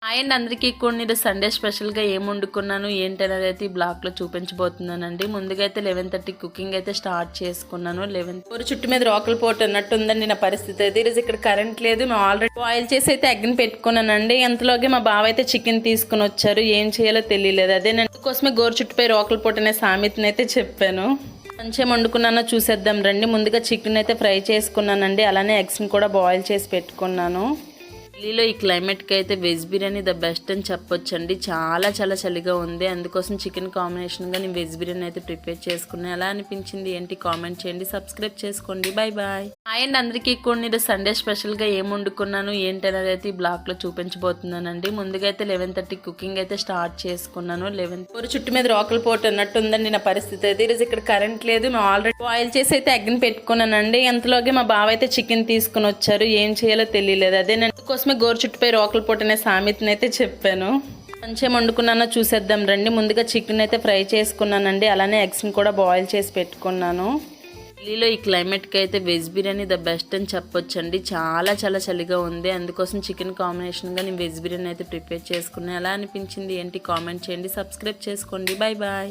And అందరికీ కొన్ని Sunday స్పెషల్గా ఏం వండుకున్నాను ఏంటనేది అయితే ఈ బ్లాగ్లో చూపించబోతున్నానండి. ముందుగా అయితే 11:30 కుకింగ్ అయితే స్టార్ట్ చేసుకున్నాను. 11 చుట్టు మీద రోకలు పోటు అన్నట్టు ఉందండి నా పరిస్థితి అయితే. ఈరోజు ఇక్కడ కరెంట్ లేదు. మేము ఆల్రెడీ బాయిల్ చేసి అయితే ఎగ్ని పెట్టుకున్నానండి. ఎంతలోగే మా బావ అయితే చికెన్ తీసుకుని వచ్చారు. ఏం చేయాలో తెలియలేదు. అదే నేను కోసమే గోరు చుట్టుపై రోకలు పోటు అనే సామెతని అయితే చెప్పాను. మంచిగా వండుకున్నానో చూసేద్దాం రండి. ముందుగా చికెన్ అయితే ఫ్రై చేసుకున్నానండి. అలానే ఎగ్స్ని కూడా బాయిల్ చేసి పెట్టుకున్నాను. ఢిల్లీలో ఈ క్లైమేట్కి అయితే వెజ్ బిర్యానీ ద బెస్ట్ అని చెప్పొచ్చండి. చాలా చలిగా ఉంది. అందుకోసం చికెన్ కాంబినేషన్గా నేను వెజ్ బిర్యానీ అయితే ప్రిపేర్ చేసుకున్నాను. ఎలా అనిపించింది ఏంటి కామెంట్ చేయండి, సబ్స్క్రైబ్ చేసుకోండి. బాయ్. అండ్ అందరికీ కొన్ని సండే స్పెషల్గా ఏం వండుకున్నాను ఏంటనేది అయితే ఈ బ్లాగ్లో చూపించబోతున్నానండి. ముందుగా అయితే 11:30 కుకింగ్ అయితే స్టార్ట్ చేసుకున్నాను. 11 చుట్టు మీద రోకలు పోటు అన్నట్టు ఉందండి నా పరిస్థితి అయితే. ఈరోజు ఇక్కడ కరెంట్ లేదు. మేము ఆల్రెడీ బాయిల్ చేసి అయితే ఎగ్ని పెట్టుకున్నానండి. ఎంతలోగే మా బావ అయితే చికెన్ తీసుకుని వచ్చారు. ఏం చేయాలో తెలియలేదు. అదే నేను కోసమే గోరు చుట్టుపై రోకలు పోటు అనే సామెతని అయితే చెప్పాను. మంచిగా వండుకున్నానో చూసేద్దాం రండి. ముందుగా చికెన్ అయితే ఫ్రై చేసుకున్నానండి. అలానే ఎగ్స్ని కూడా బాయిల్ చేసి పెట్టుకున్నాను. ఢిల్లీలో ఈ క్లైమేట్కి అయితే వెజ్ బిర్యానీ ద బెస్ట్ అని చెప్పొచ్చండి. చాలా చలిగా ఉంది. అందుకోసం చికెన్ కాంబినేషన్గా నేను వెజ్ బిర్యానీ అయితే ప్రిపేర్ చేసుకున్నాను. ఎలా అనిపించింది ఏంటి కామెంట్ చేయండి, సబ్స్క్రైబ్ చేసుకోండి. బాయ్.